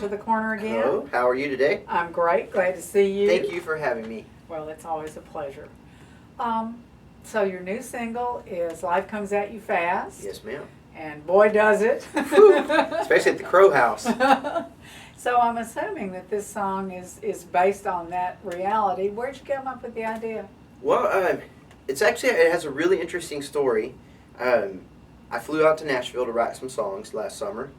to the corner again. Hello, how are you today? I'm great. Glad to see you. Thank you for having me. Well, it's always a pleasure. So your new single is Life Comes At You Fast. Yes, ma'am. And boy, does it. Especially at the Crow House. So I'm assuming that this song is based on that reality. Where'd you come up with the idea? Well, it has a really interesting story. I flew out to Nashville to write some songs last summer,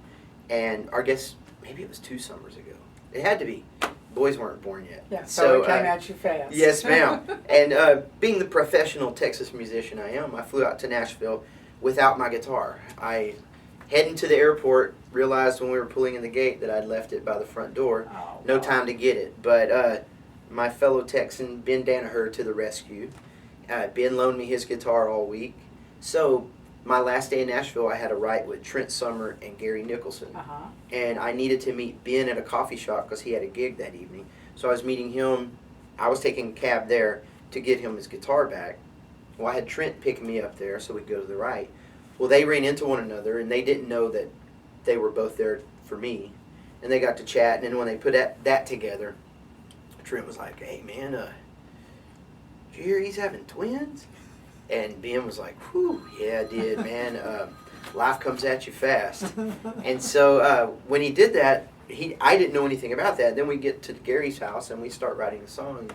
and I guess maybe it was 2 summers ago. It had to be. Boys weren't born yet. Yeah, so it came at you fast. Yes, ma'am. And being the professional Texas musician I am, I flew out to Nashville without my guitar. I heading to the airport, realized when we were pulling in the gate that I'd left it by the front door. Oh, No wow. time to get it. But my fellow Texan, Ben Danaher, to the rescue. Ben loaned me his guitar all week. So my last day in Nashville, I had a write with Trent Summer and Gary Nicholson. Uh-huh. And I needed to meet Ben at a coffee shop because he had a gig that evening. So I was meeting him. I was taking a cab there to get him his guitar back. Well, I had Trent pick me up there so we'd go to the right. Well, they ran into one another, and they didn't know that they were both there for me. And they got to chat, and then when they put that together, Trent was like, "Hey, man, did you hear he's having twins?" And Ben was like, "Whew, yeah, I did, man. Life comes at you fast." And so when he did that, I didn't know anything about that. Then we get to Gary's house, and we start writing the song.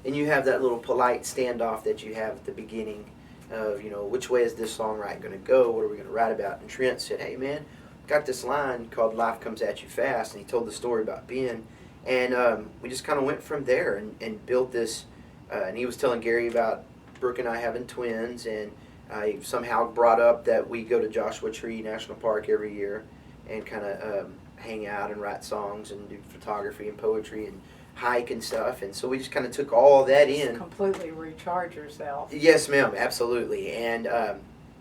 And you have that little polite standoff that you have at the beginning of, which way is this songwriter going to go? What are we going to write about? And Trent said, "Hey, man, got this line called Life Comes At You Fast." And he told the story about Ben. And we just kind of went from there and built this. And he was telling Gary about Brooke and I having twins. And I somehow brought up that we go to Joshua Tree National Park every year and kind of hang out and write songs and do photography and poetry and hike and stuff. And so we just kind of took all that in. Completely recharge yourself. Yes, ma'am, absolutely. And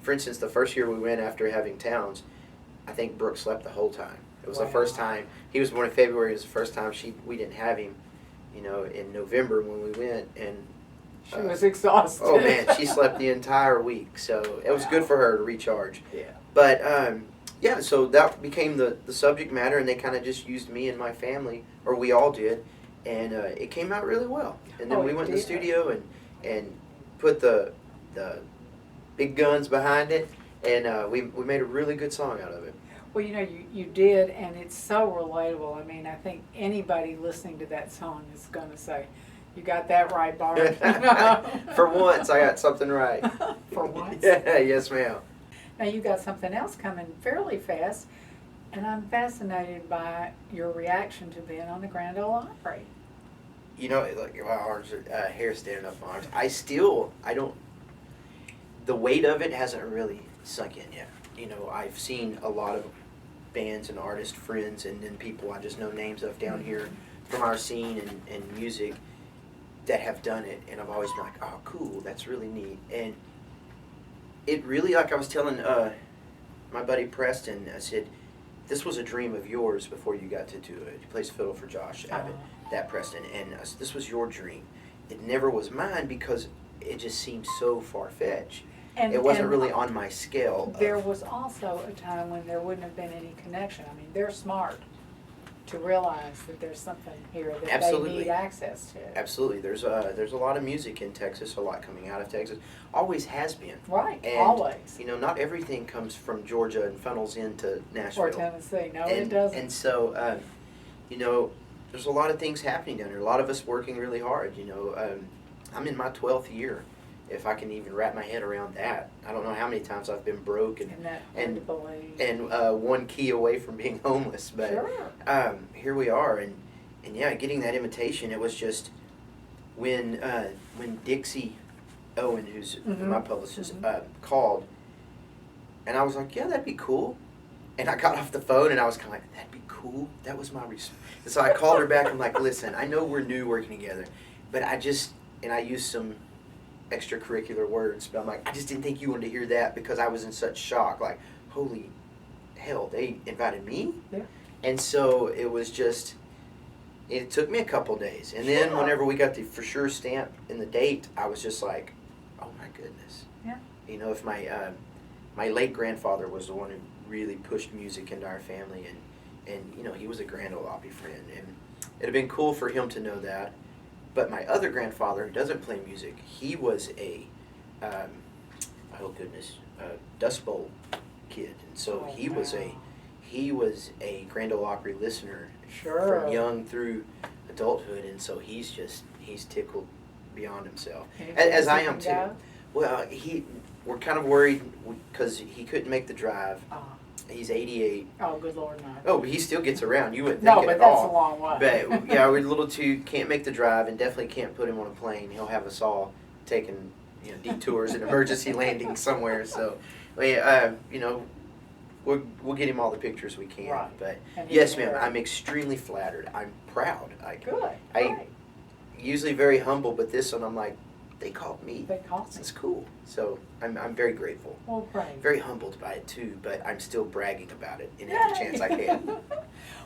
for instance, the first year we went after having Towns, I think Brooke slept the whole time. It was the first time. He was born in February. It was the first time we didn't have him, in November when we went. And she was exhausted. Oh, man, she slept the entire week. So it was good for her to recharge. Yeah. But, yeah, so that became the subject matter, and they kind of just used me and my family, or we all did. And it came out really well. And then we went in the studio and put the big guns behind it, and we made a really good song out of it. Well, you did, and it's so relatable. I mean, I think anybody listening to that song is going to say, "You got that right, Bart." For once, I got something right. For once? Yeah, yes, ma'am. Now, you got something else coming fairly fast, and I'm fascinated by your reaction to being on the Grand Ole Opry. Like my arms are hair standing up my arms. I don't. The weight of it hasn't really sunk in yet. I've seen a lot of bands and artist friends, and then people I just know names of down here from our scene and music that have done it, and I've always been like, "Oh, cool, that's really neat." And it really, like I was telling my buddy Preston, I said, "This was a dream of yours before you got to do it." He plays fiddle for Josh Abbott, that Preston, and I said, "This was your dream. It never was mine because it just seemed so far-fetched. It wasn't really on my scale." There was also a time when there wouldn't have been any connection. I mean, they're smart to realize that there's something here that Absolutely. they need access to. Absolutely. There's a lot of music in Texas, a lot coming out of Texas. Always has been. Right, And, always. Not everything comes from Georgia and funnels into Nashville. Or Tennessee. No, it doesn't. And so, there's a lot of things happening down here. A lot of us working really hard. I'm in my 12th year, if I can even wrap my head around that. I don't know how many times I've been broke Isn't that hard to believe? and one key away from being homeless. But Sure. Here we are, and yeah, getting that invitation. It was just when Dixie Owen, who's my publicist, called, and I was like, "Yeah, that'd be cool." And I got off the phone, and I was kind of like, "That'd be cool." That was my response. And so I called her back. I'm like, "Listen, I know we're new working together, but I used some extracurricular words, but I'm like, I just didn't think you wanted to hear that because I was in such shock. Like, holy hell, they invited me?" Yeah. And so it was just, it took me a couple days. And then whenever we got the for sure stamp and the date, I was just like, oh my goodness. Yeah. If my late grandfather was the one who really pushed music into our family, and he was a Grand Ole Opry friend, and it'd have been cool for him to know that. But my other grandfather, who doesn't play music, he was a, oh goodness, Dust Bowl kid, and so Oh, he was wow. he was a Grand Ole Opry listener Sure. from young through adulthood, and so he's tickled beyond himself, Any as I chance am he too. can go? Well, we're kind of worried because he couldn't make the drive. Oh. He's 88. Oh, good Lord, no. Oh, but he still gets around. You wouldn't think No, it but at that's a all. long way. But yeah, we're a little too can't make the drive, and definitely can't put him on a plane. He'll have us all taking detours and emergency landings somewhere. So, we'll get him all the pictures we can. Right. But And he yes, can ma'am, hear it. I'm extremely flattered. I'm proud. Good. I Right. usually very humble, but this one I'm like, they called me. They called me. It's cool. So I'm very grateful. Well, great. Very humbled by it too, but I'm still bragging about it in every chance I can.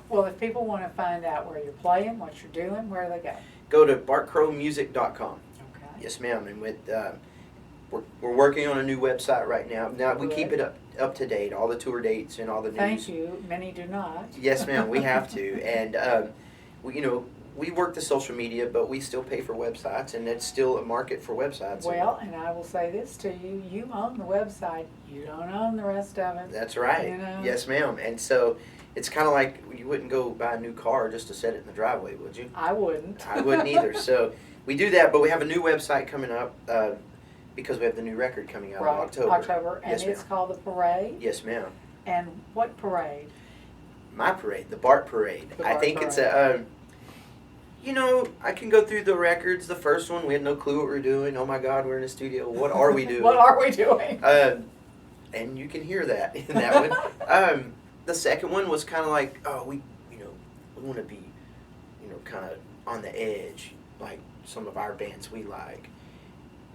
Well, if people want to find out where you're playing, what you're doing, where do they go? Go to bartcrowmusic.com. Okay. Yes, ma'am. And with we're working on a new website right now. Now we keep Good. it up to date, all the tour dates and all the news. Thank you. Many do not. Yes, ma'am. We have to, and we work the social media, but we still pay for websites, and it's still a market for websites. Well, and I will say this to you: you own the website. You don't own the rest of it. That's right. You know? Yes, ma'am. And so it's kind of like you wouldn't go buy a new car just to set it in the driveway, would you? I wouldn't. I wouldn't either. So we do that, but we have a new website coming up because we have the new record coming out Right. in October. October, and Yes, it's ma'am. called the Parade. Yes, ma'am. And what parade? My parade, the Bart Parade. The I Bart think it's Parade. I can go through the records. The first one, we had no clue what we were doing. Oh my God, we're in a studio. What are we doing? What are we doing? And you can hear that in that one. The second one was kind of like, we want to be, kind of on the edge, like some of our bands we like.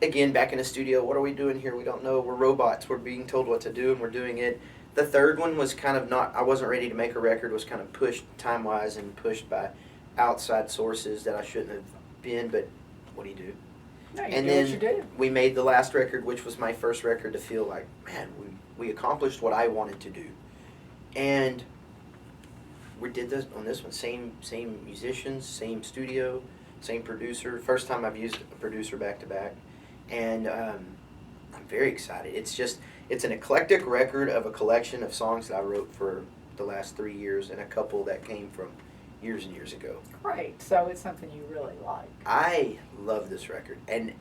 Again, back in the studio, what are we doing here? We don't know. We're robots. We're being told what to do, and we're doing it. The third one was kind of I wasn't ready to make a record, was kind of pushed time-wise and pushed by outside sources that I shouldn't have been, but what do you do? No, you And do what you then do. we made the last record, which was my first record, to feel like, man, we accomplished what I wanted to do. And we did this on this one, same musicians, same studio, same producer. First time I've used a producer back to back. And I'm very excited. It's an eclectic record of a collection of songs that I wrote for the last 3 years, and a couple that came from years and years ago. Great. So it's something you really like. I love this record, and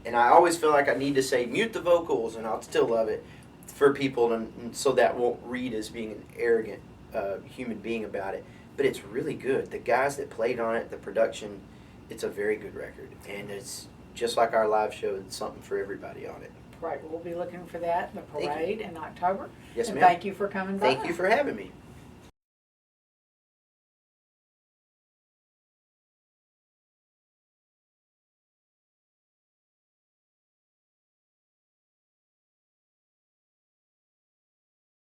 I always feel like I need to say mute the vocals, and I'll still love it for people, and so that won't read as being an arrogant human being about it. But it's really good. The guys that played on it, the production, it's a very good record, and it's just like our live show. It's something for everybody on it. Right. We'll be looking for that, the Thank you. parade in October. Yes, and ma'am. thank you for coming by. Thank you for having me.